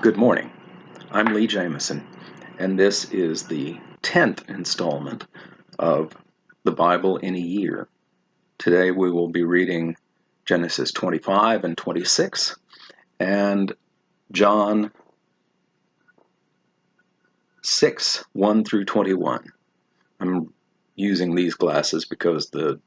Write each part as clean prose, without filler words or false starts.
Good morning. I'm Lee Jameson, and this is the 10th installment of the Bible in a Year. Today we will be reading Genesis 25 and 26 and John 6, 1 through 21. I'm using these glasses because the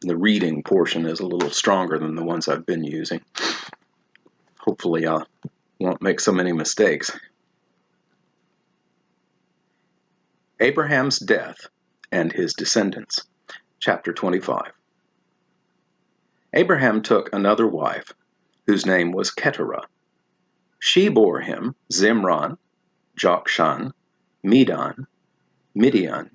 reading portion is a little stronger than the ones I've been using. Hopefully I won't make so many mistakes. Abraham's death and his descendants. Chapter 25. Abraham took another wife, whose name was Keturah. She bore him Zimran, Jokshan, Medan, Midian,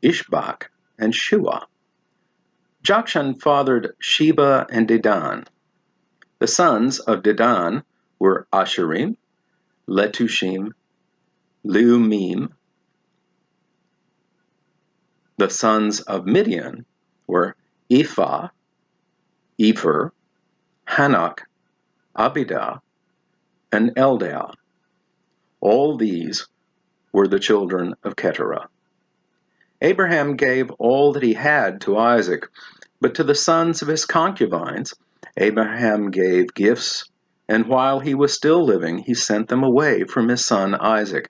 Ishbak, and Shua. Jokshan fathered Sheba and Dedan. The sons of Dedan were Asherim, Letushim, Leumim. The sons of Midian were Ephah, Epher, Hanok, Abidah, and Eldah. All these were the children of Keturah. Abraham gave all that he had to Isaac, but to the sons of his concubines Abraham gave gifts, and while he was still living he sent them away from his son Isaac,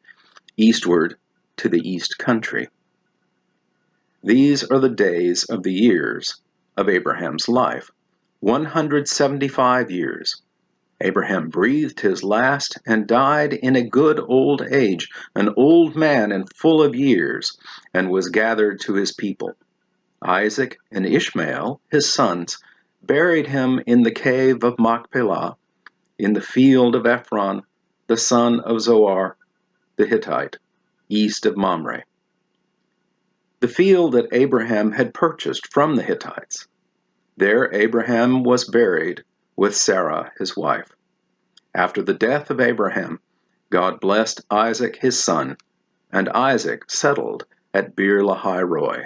eastward to the east country. These are the days of the years of Abraham's life, 175 years. Abraham breathed his last and died in a good old age, an old man and full of years, and was gathered to his people. Isaac and Ishmael, his sons, buried him in the cave of Machpelah, in the field of Ephron, the son of Zoar, the Hittite, east of Mamre, the field that Abraham had purchased from the Hittites. There Abraham was buried with Sarah, his wife. After the death of Abraham, God blessed Isaac his son, and Isaac settled at Beer-lahai-roi.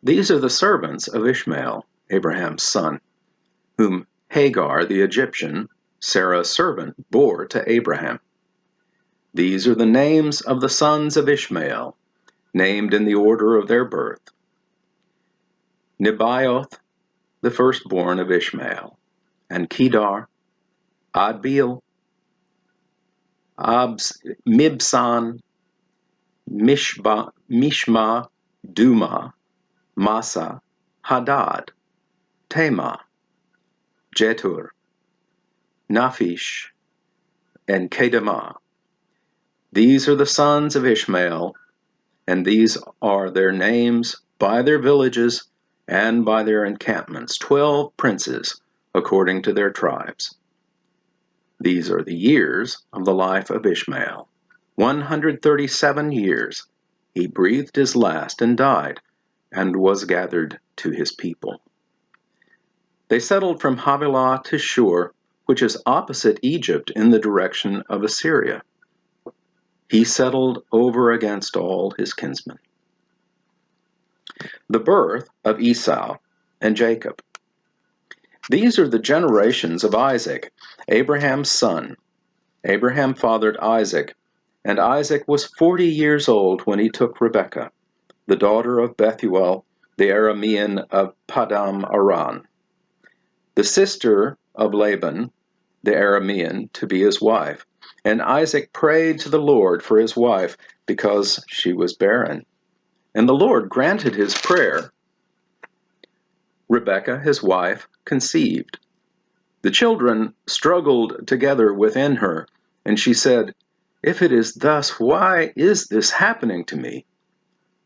These are the servants of Ishmael, Abraham's son, whom Hagar the Egyptian, Sarah's servant, bore to Abraham. These are the names of the sons of Ishmael, named in the order of their birth. Nebaioth, the firstborn of Ishmael, and Kedar, Adbeel, Mibsan, Mishma, Duma, Massa, Hadad, Tema, Jetur, Naphish, and Kedemah. These are the sons of Ishmael, and these are their names by their villages and by their encampments, 12 princes according to their tribes. These are the years of the life of Ishmael, 137 years. He breathed his last and died, and was gathered to his people. They settled from Havilah to Shur, which is opposite Egypt in the direction of Assyria. He settled over against all his kinsmen. The birth of Esau and Jacob. These are the generations of Isaac, Abraham's son. Abraham fathered Isaac, and Isaac was 40 years old when he took Rebekah, the daughter of Bethuel, the Aramean of Padam Aram, the sister of Laban, the Aramean, to be his wife. And Isaac prayed to the Lord for his wife, because she was barren. And the Lord granted his prayer. Rebekah, his wife, conceived. The children struggled together within her, and she said, "If it is thus, why is this happening to me?"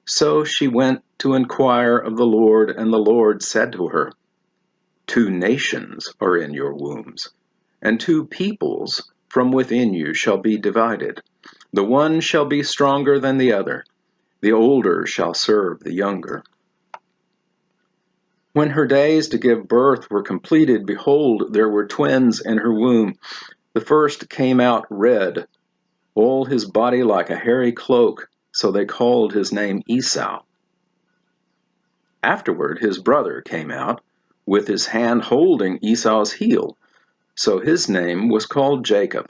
So she went to inquire of the Lord, and the Lord said to her, "2 nations are in your wombs, and 2 peoples from within you shall be divided. The one shall be stronger than the other. The older shall serve the younger." When her days to give birth were completed, behold, there were twins in her womb. The first came out red, all his body like a hairy cloak, so they called his name Esau. Afterward his brother came out, with his hand holding Esau's heel. So his name was called Jacob.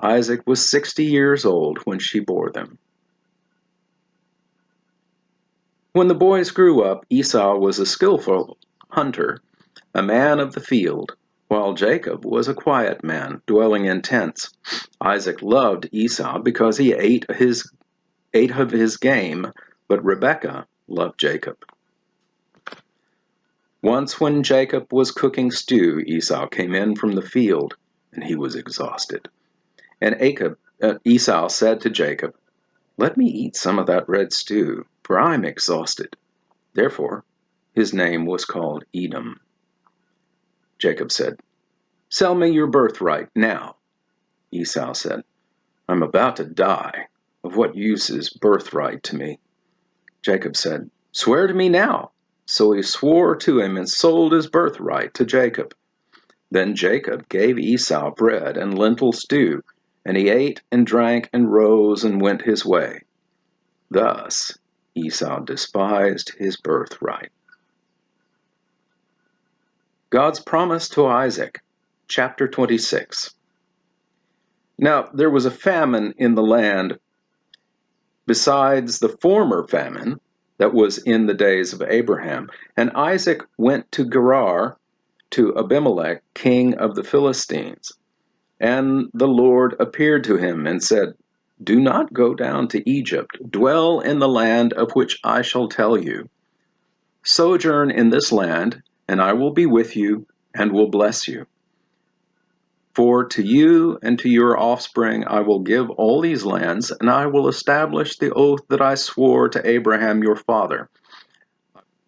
Isaac was 60 years old when she bore them. When the boys grew up, Esau was a skillful hunter, a man of the field, while Jacob was a quiet man, dwelling in tents. Isaac loved Esau because he ate of his game, but Rebekah loved Jacob. Once when Jacob was cooking stew, Esau came in from the field, and he was exhausted. And Esau said to Jacob, "Let me eat some of that red stew, for I am exhausted." Therefore, his name was called Edom. Jacob said, "Sell me your birthright now." Esau said, "I'm about to die. Of what use is birthright to me?" Jacob said, "Swear to me now." So he swore to him and sold his birthright to Jacob. Then Jacob gave Esau bread and lentil stew, and he ate and drank and rose and went his way. Thus Esau despised his birthright. God's promise to Isaac, chapter 26. Now there was a famine in the land besides the former famine that was in the days of Abraham, and Isaac went to Gerar to Abimelech, king of the Philistines. And the Lord appeared to him and said, "Do not go down to Egypt. Dwell in the land of which I shall tell you. Sojourn in this land, and I will be with you and will bless you. For to you and to your offspring I will give all these lands, and I will establish the oath that I swore to Abraham your father.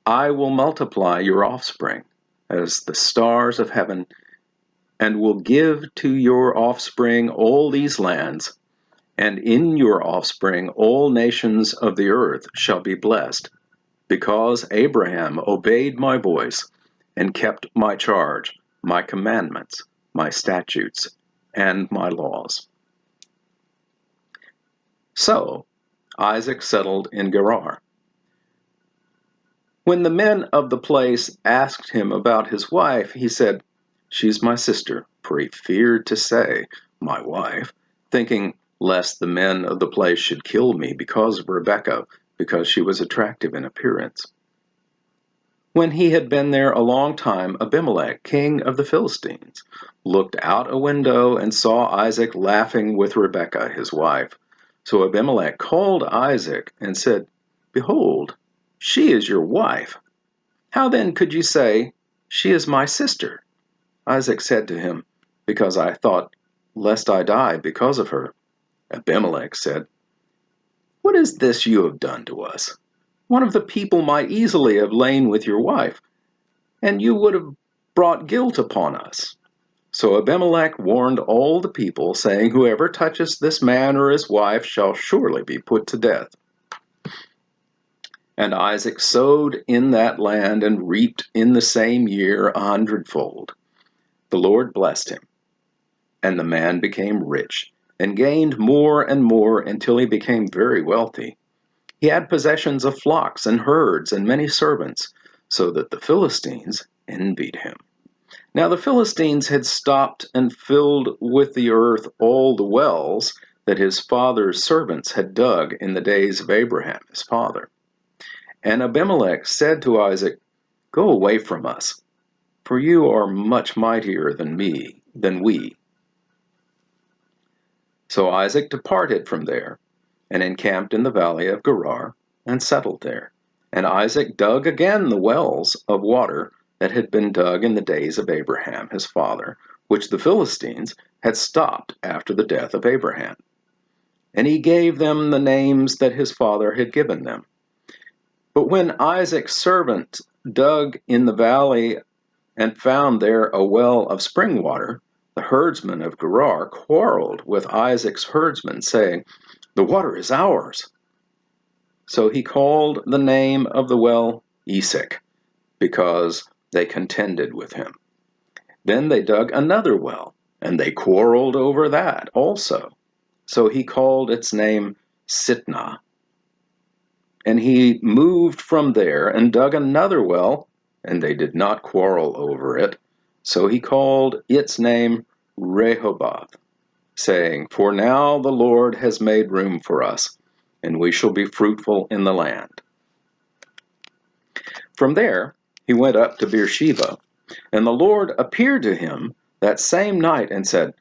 I will multiply your offspring as the stars of heaven, and will give to your offspring all these lands, and in your offspring all nations of the earth shall be blessed, because Abraham obeyed my voice and kept my charge, my commandments, my statutes, and my laws." So Isaac settled in Gerar. When the men of the place asked him about his wife, he said, "She's my sister," for he feared to say, "my wife," thinking lest the men of the place should kill me because of Rebekah, because she was attractive in appearance. When he had been there a long time, Abimelech, king of the Philistines, looked out a window and saw Isaac laughing with Rebekah, his wife. So Abimelech called Isaac and said, "Behold, she is your wife. How then could you say, 'She is my sister'?" Isaac said to him, "Because I thought, lest I die because of her." Abimelech said, "What is this you have done to us? One of the people might easily have lain with your wife, and you would have brought guilt upon us." So Abimelech warned all the people, saying, "Whoever touches this man or his wife shall surely be put to death." And Isaac sowed in that land and reaped in the same year 100-fold. The Lord blessed him, and the man became rich, and gained more and more until he became very wealthy. He had possessions of flocks and herds and many servants, so that the Philistines envied him. Now the Philistines had stopped and filled with the earth all the wells that his father's servants had dug in the days of Abraham his father. And Abimelech said to Isaac, "Go away from us, for you are much mightier than we." So Isaac departed from there, and encamped in the valley of Gerar, and settled there. And Isaac dug again the wells of water that had been dug in the days of Abraham his father, which the Philistines had stopped after the death of Abraham. And he gave them the names that his father had given them. But when Isaac's servant dug in the valley and found there a well of spring water, the herdsmen of Gerar quarreled with Isaac's herdsmen, saying, "The water is ours." So he called the name of the well Esek, because they contended with him. Then they dug another well, and they quarreled over that also. So he called its name Sitnah. And he moved from there and dug another well, and they did not quarrel over it. So he called its name Rehoboth, saying, "For now the Lord has made room for us, and we shall be fruitful in the land." From there he went up to Beersheba, and the Lord appeared to him that same night and said,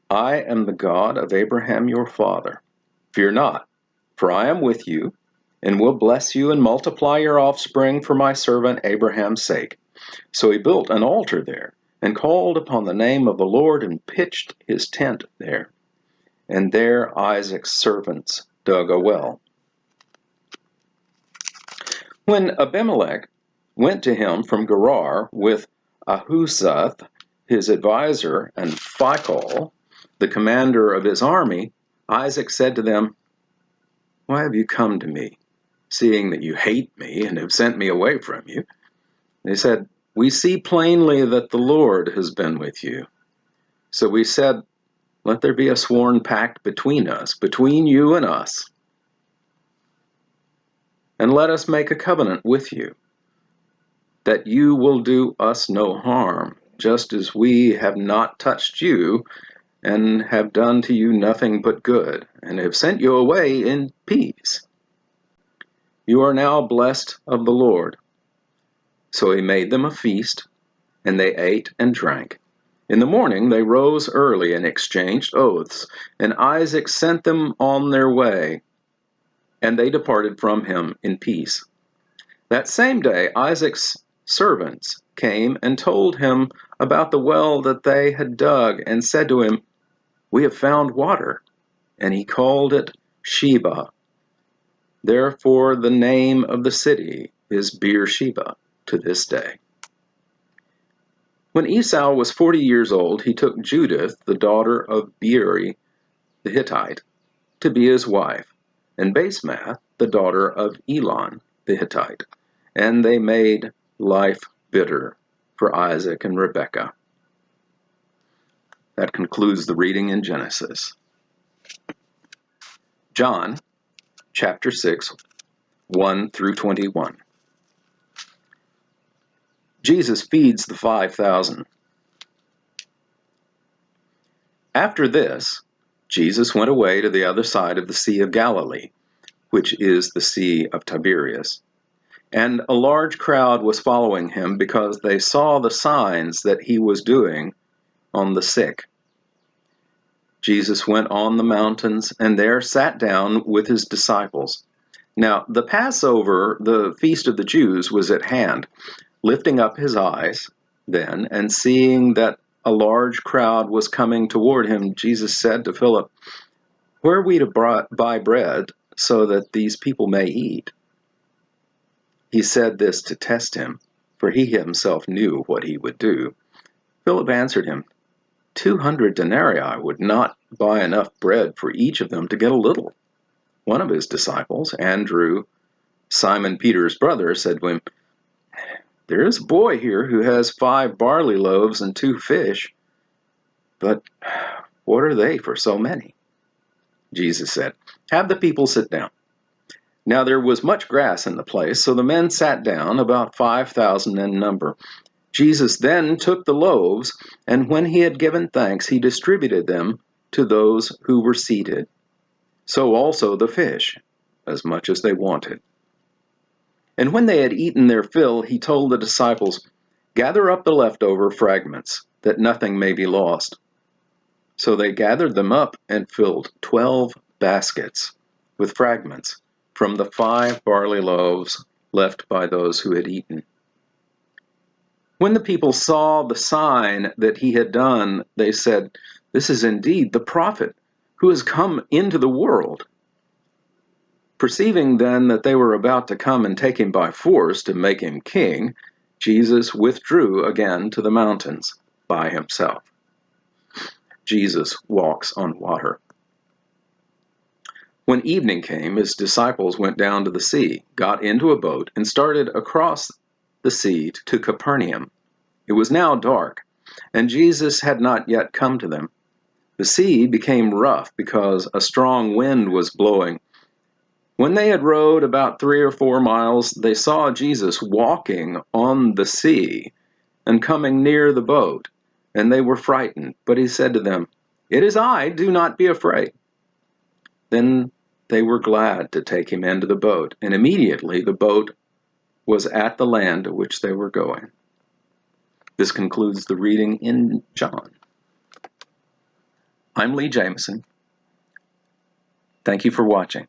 "I am the God of Abraham your father. Fear not, for I am with you, and will bless you and multiply your offspring for my servant Abraham's sake." So he built an altar there, and called upon the name of the Lord, and pitched his tent there. And there Isaac's servants dug a well. When Abimelech went to him from Gerar with Ahuzath, his advisor, and Phicol, the commander of his army, Isaac said to them, "Why have you come to me, seeing that you hate me and have sent me away from you?" They said, "We see plainly that the Lord has been with you." So we said, "Let there be a sworn pact between us, between you and us, and let us make a covenant with you, that you will do us no harm, just as we have not touched you, and have done to you nothing but good, and have sent you away in peace. You are now blessed of the Lord." So he made them a feast, and they ate and drank. In the morning they rose early and exchanged oaths, and Isaac sent them on their way, and they departed from him in peace. That same day Isaac's servants came and told him about the well that they had dug, and said to him, "We have found water." And he called it Sheba. Therefore the name of the city is Beersheba to this day. When Esau was 40 years old, he took Judith, the daughter of Beeri the Hittite, to be his wife, and Basemath, the daughter of Elon the Hittite, and they made life bitter for Isaac and Rebekah. That concludes the reading in Genesis. John, chapter 6, 1 through 21. Jesus feeds the 5,000. After this, Jesus went away to the other side of the Sea of Galilee, which is the Sea of Tiberias. And a large crowd was following him, because they saw the signs that he was doing on the sick. Jesus went on the mountains, and there sat down with his disciples. Now the Passover, the feast of the Jews, was at hand. Lifting up his eyes then, and seeing that a large crowd was coming toward him, Jesus said to Philip, "Where are we to buy bread so that these people may eat?" He said this to test him, for he himself knew what he would do. Philip answered him, 200 denarii would not buy enough bread for each of them to get a little. One of his disciples, Andrew, Simon Peter's brother, said to him, "There is a boy here who has 5 barley loaves and 2 fish, but what are they for so many?" Jesus said, "Have the people sit down." Now there was much grass in the place, so the men sat down, about 5,000 in number. Jesus then took the loaves, and when he had given thanks, he distributed them to those who were seated. So also the fish, as much as they wanted. And when they had eaten their fill, he told the disciples, "Gather up the leftover fragments, that nothing may be lost." So they gathered them up and filled 12 baskets with fragments from the 5 barley loaves left by those who had eaten. When the people saw the sign that he had done, they said, "This is indeed the prophet who has come into the world." Perceiving then that they were about to come and take him by force to make him king, Jesus withdrew again to the mountains by himself. Jesus walks on water. When evening came, his disciples went down to the sea, got into a boat, and started across the sea to Capernaum. It was now dark, and Jesus had not yet come to them. The sea became rough because a strong wind was blowing, When they had rowed about 3 or 4 miles, they saw Jesus walking on the sea and coming near the boat, and they were frightened. But he said to them, "It is I, do not be afraid." Then they were glad to take him into the boat, and immediately the boat was at the land to which they were going. This concludes the reading in John. I'm Lee Jameson. Thank you for watching.